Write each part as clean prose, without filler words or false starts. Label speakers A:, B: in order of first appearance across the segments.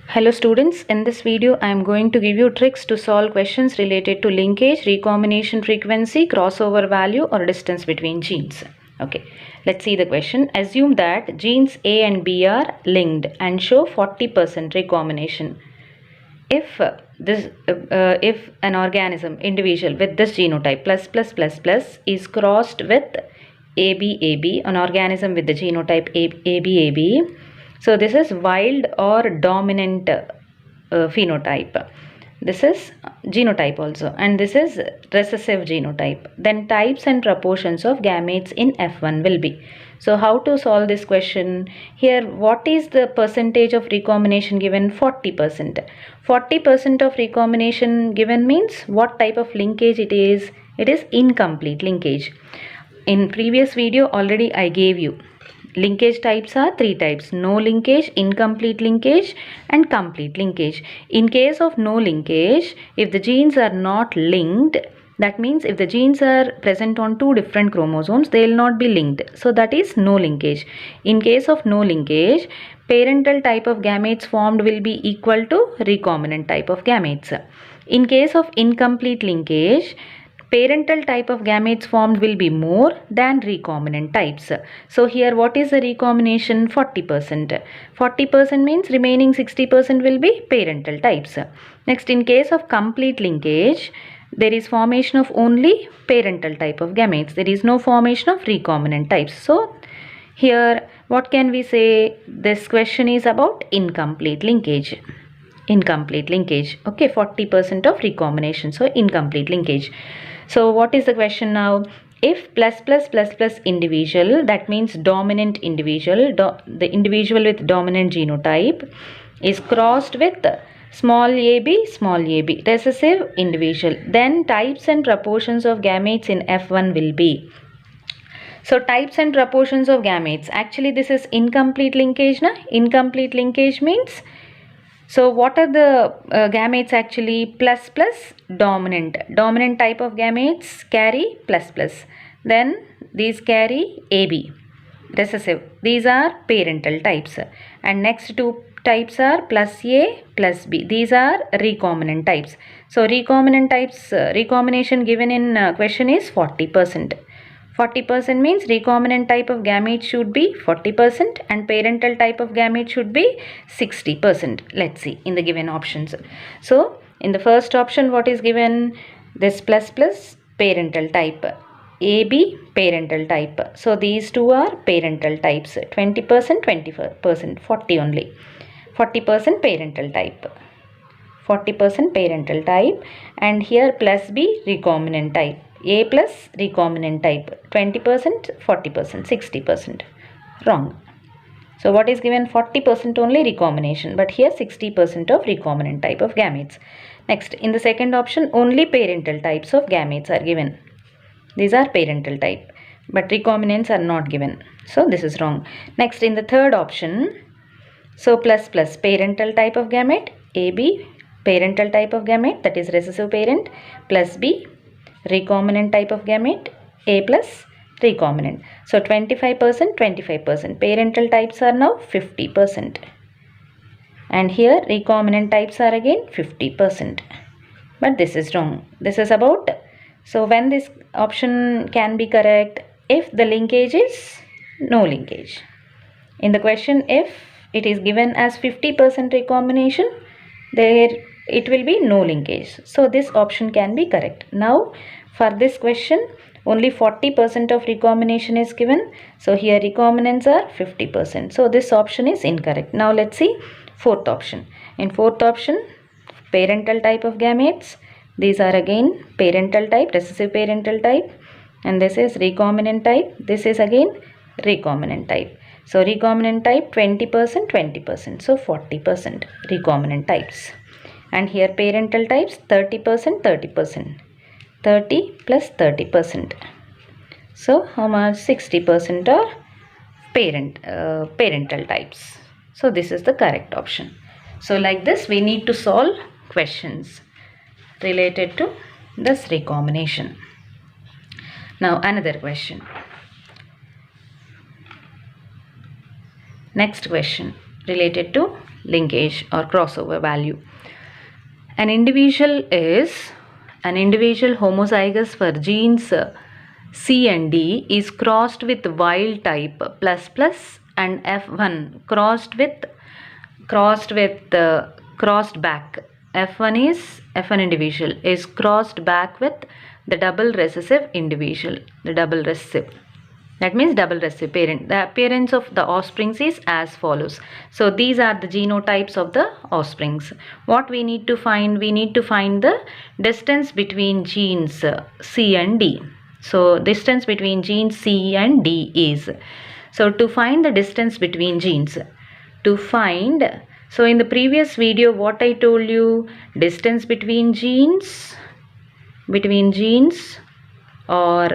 A: Hello students, in this video I am going to give you tricks to solve questions related to linkage, recombination frequency, crossover value or distance between genes. Okay, let's see the question. Assume that genes A and B are linked and show 40% recombination. If if an organism individual with this genotype plus is crossed with AB, an organism with the genotype AB, so this is wild or dominant phenotype. This is genotype also, and this is recessive genotype. Then types and proportions of gametes in F1 will be. So how to solve this question? Here, what is the percentage of recombination given? 40%. 40% of recombination given means what type of linkage it is? It is incomplete linkage. In previous video already I gave you. Linkage types are three types: no linkage, incomplete linkage and complete linkage. In case of no linkage, if the genes are not linked, that means if the genes are present on two different chromosomes, they will not be linked. So that is no linkage. In case of no linkage, parental type of gametes formed will be equal to recombinant type of gametes. In case of incomplete linkage, parental type of gametes formed will be more than recombinant types. So here what is the recombination? 40%. 40% means remaining 60% will be parental types. Next, in case of complete linkage, there is formation of only parental type of gametes. There is no formation of recombinant types. So here what can we say? This question is about incomplete linkage. Incomplete linkage. Okay, 40% of recombination. So incomplete linkage. So what is the question now? If plus individual, that means dominant individual, the individual with dominant genotype is crossed with small ab, recessive individual, then types and proportions of gametes in F1 will be. So types and proportions of gametes, actually this is incomplete linkage. Incomplete linkage means, so what are the gametes actually? Plus dominant. Dominant type of gametes carry plus. Then these carry AB, recessive. These are parental types. And next two types are plus A, plus B. These are recombinant types. So recombinant types, recombination given in question is 40%. 40% means recombinant type of gamete should be 40% and parental type of gamete should be 60%. Let's see in the given options. So in the first option, what is given? This plus parental type, AB parental type. So these two are parental types, 20%, 20%, 40 only. 40% parental type. 40% parental type, and here plus B recombinant type. A plus recombinant type, 20%, 40%, 60%. Wrong. So what is given? 40% only recombination, but here 60% of recombinant type of gametes. Next, in the second option, only parental types of gametes are given. These are parental type, but recombinants are not given. So this is wrong. Next, in the third option, so plus parental type of gamete, AB parental type of gamete, that is recessive parent, plus B recombinant type of gamete, A plus recombinant. So 25%, 25%. Parental types are now 50%. And here recombinant types are again 50%. But this is wrong. This is about, so when this option can be correct? If the linkage is no linkage. In the question, if it is given as 50% recombination, there it will be no linkage. So this option can be correct. Now for this question, only 40% of recombination is given. So here recombinants are 50%. So this option is incorrect. Now let's see fourth option. In fourth option, parental type of gametes. These are again parental type, recessive parental type. And this is recombinant type. This is again recombinant type. So recombinant type 20%, 20%. So 40% recombinant types. And here parental types 30%, 30%. 30 plus 30%. So how much? 60% are parental types. So this is the correct option. So like this we need to solve questions related to this recombination. Now another question. Next question. related to linkage or crossover value. An individual homozygous for genes C and D is crossed with wild type ++ and F1 crossed back. F1 individual is crossed back with the double recessive individual, that means double recessive parent. The appearance of the offsprings is as follows. So these are the genotypes of the offsprings. What we need to find? We need to find the distance between genes C and D. So distance between genes C and D is. So to find the distance between genes, so in the previous video what I told you, distance between genes or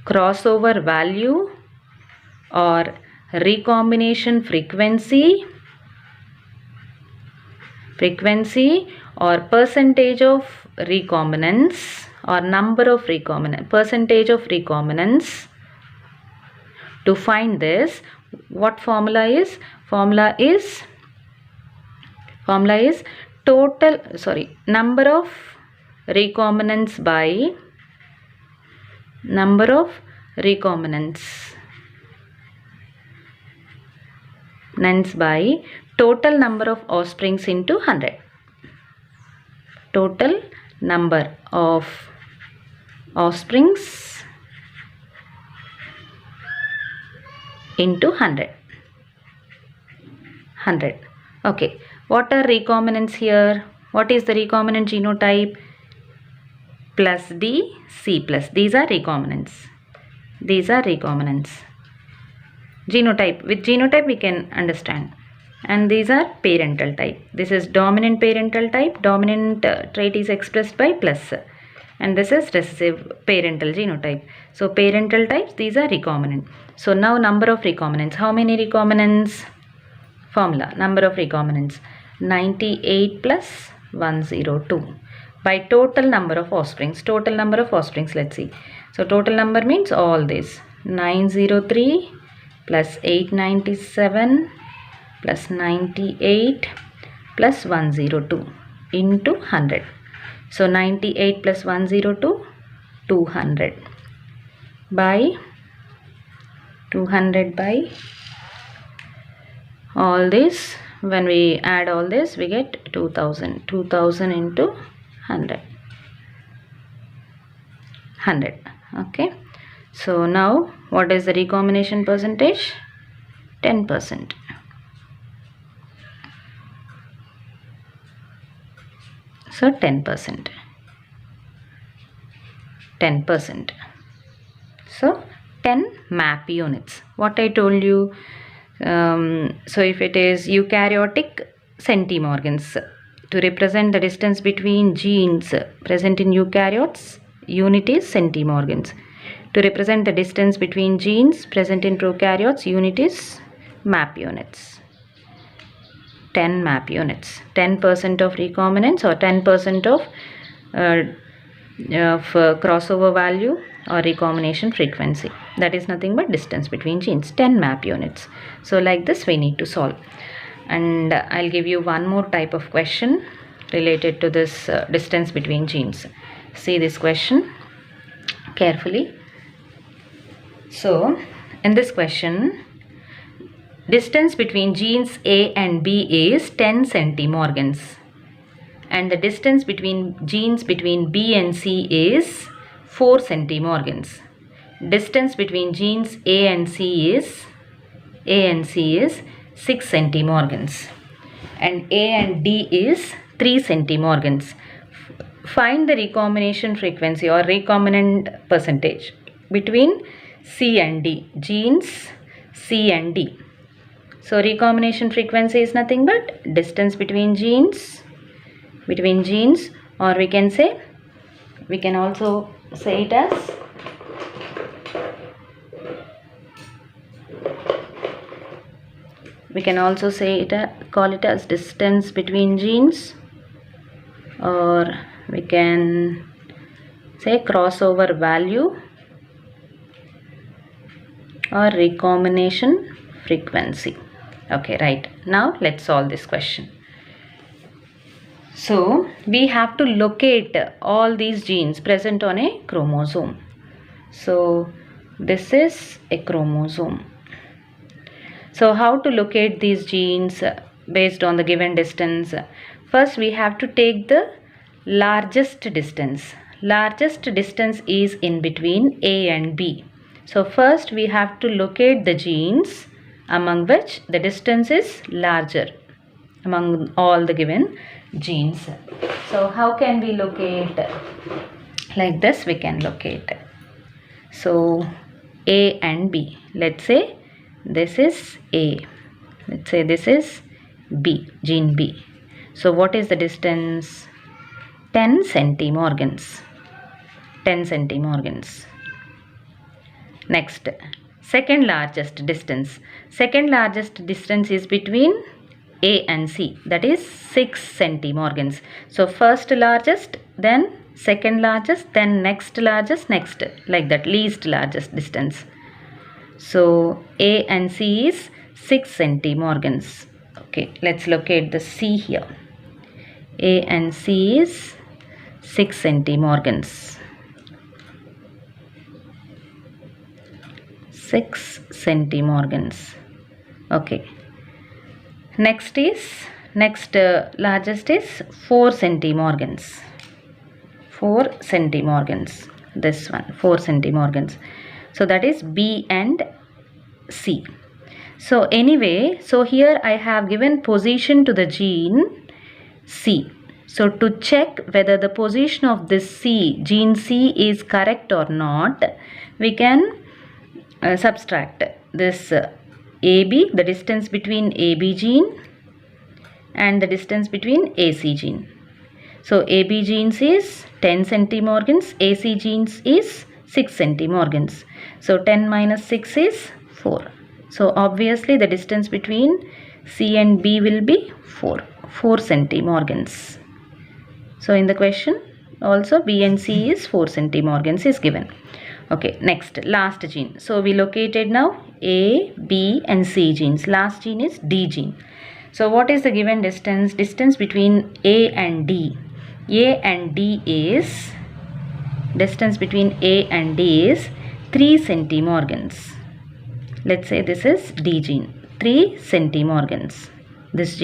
A: crossover value or recombination frequency or percentage of recombinants or number of percentage of recombinants. To find this, what formula is? Formula is number of recombinants by number of recombinants by total number of offsprings into 100. Total number of offsprings into 100. Okay. What are recombinants here? What is the recombinant genotype? +D, C+. These are recombinants. Genotype. With genotype we can understand. And these are parental type. This is dominant parental type. Dominant trait is expressed by +. And this is recessive parental genotype. So parental types, these are recombinant. So now number of recombinants. How many recombinants? Formula. Number of recombinants. 98 plus 102. By total number of offsprings. Total number of offsprings, let's see. So total number means all this. 903 plus 897 plus 98 plus 102 into 100. So 98 plus 102, 200 by all this. When we add all this, we get 2000. 2000 into 100. Okay. So now what is the recombination percentage? 10%. So 10%. So 10 map units. What I told you. So if it is eukaryotic centimorgans, to represent the distance between genes present in eukaryotes, unit is centimorgans. To represent the distance between genes present in prokaryotes, unit is map units. 10 map units. 10% of recombinants or 10% of crossover value or recombination frequency. That is nothing but distance between genes. 10 map units. So like this we need to solve. And I'll give you one more type of question related to this distance between genes. See this question carefully. So in this question, distance between genes A and B is 10 centimorgans. And the distance between genes between B and C is 4 centimorgans. Distance between genes A and C is 6 centimorgans. And A and D is 3 centimorgans. Find the recombination frequency or recombinant percentage between C and D. Genes C and D. So recombination frequency is nothing but distance between genes, or we can also say it as call it as distance between genes, or we can say crossover value or recombination frequency. Okay, right. Now let's solve this question. So we have to locate all these genes present on a chromosome. So this is a chromosome. So how to locate these genes based on the given distance? First we have to take the largest distance. Largest distance is in between A and B. So first we have to locate the genes among which the distance is larger among all the given genes. So how can we locate? Like this we can locate. So A and B. Let's say this is A. Let's say this is B, gene B. So what is the distance? 10 centimorgans. 10 centimorgans. Next, second largest distance. Second largest distance is between A and C, that is 6 centimorgans. So first largest, then second largest, then next largest, next, like that, least largest distance. So A and C is 6 centimorgans. Okay, let's locate the C here. A and C is 6 centimorgans. 6 centimorgans. Okay. Next largest is 4 centimorgans. 4 centimorgans. This one, 4 centimorgans. So that is B and C. So anyway, so here I have given position to the gene C. So to check whether the position of this C, gene C, is correct or not, we can subtract this AB, the distance between AB gene and the distance between AC gene. So AB genes is 10 centimorgans, AC genes is 6 centimorgans. So 10 minus 6 is 4. So obviously the distance between C and B will be 4 centimorgans. So in the question also B and C is 4 centimorgans is given. Okay, next, last gene. So we located now A, B and C genes. Last gene is D gene. So what is the given distance? Distance between A and D. A and D is, distance between A and D is 3 centimorgans. Let's say this is D gene, 3 centimorgans. This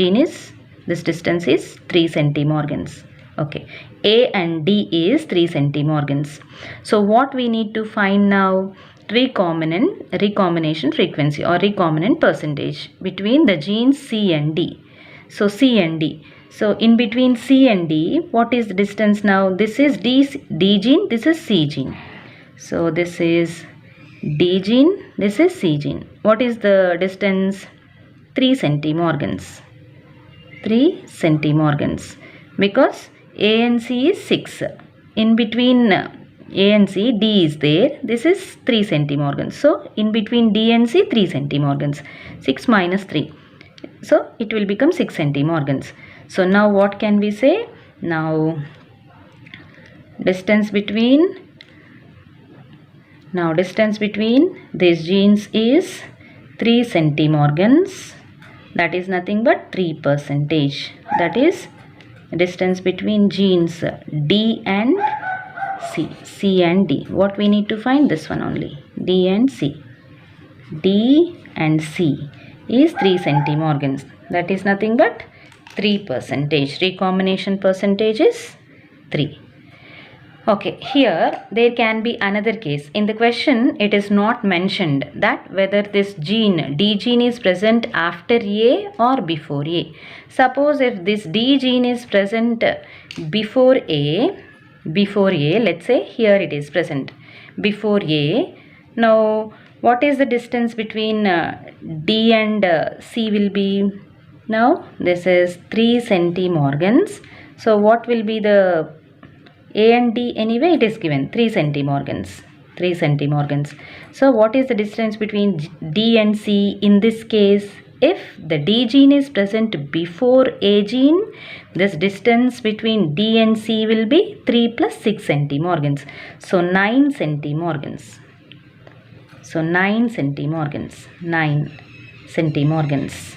A: distance is 3 centimorgans. Okay, A and D is 3 centimorgans. So what we need to find now? Recombination frequency or recombinant percentage between the genes C and D. So C and D. So in between C and D, what is the distance now? This is D gene, this is C gene. So this is D gene, this is C gene. What is the distance? 3 centimorgans. 3 centimorgans. Because A and C is 6. In between A and C, D is there. This is 3 centimorgans. So in between D and C, 3 centimorgans. 6 minus 3. So it will become 6 centimorgans. So now what can we say? Now distance between these genes is 3 centimorgans. That is nothing but 3%. That is distance between genes D and C and D. What we need to find? This one only, D and C. D and C is 3 centimorgans. That is nothing but 3%. Recombination percentage is 3. Okay, here there can be another case. In the question, it is not mentioned that whether this gene, D gene, is present after A or before A. Suppose if this D gene is present before A, let's say here it is present before A. Now, what is the distance between D and C will be? Now, this is 3 centimorgans. So, what will be the A and D? Anyway, it is given 3 centimorgans. 3 centimorgans. So, what is the distance between D and C in this case? If the D gene is present before A gene, this distance between D and C will be 3 plus 6 centimorgans. So, 9 centimorgans. So, 9 centimorgans. 9 centimorgans.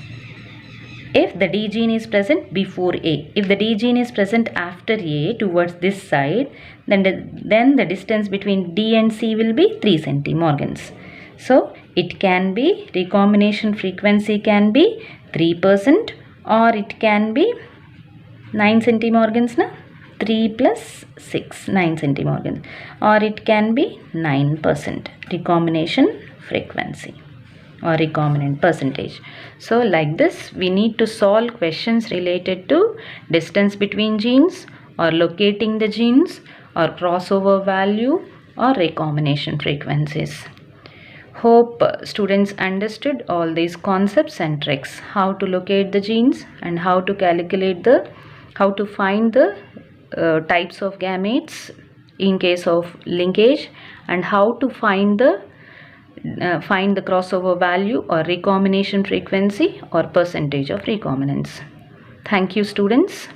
A: if the D gene is present before A. If the D gene is present after A towards this side, then the distance between D and C will be 3 centimorgans. So it can be, recombination frequency can be 3% or it can be 9 centimorgans, na? 3 plus 6, 9 centimorgans, or it can be 9% recombination frequency or recombinant percentage. So like this, we need to solve questions related to distance between genes or locating the genes or crossover value or recombination frequencies. Hope students understood all these concepts and tricks, how to locate the genes and how to calculate how to find the types of gametes in case of linkage, and how to find the crossover value or recombination frequency or percentage of recombinants. Thank you, students.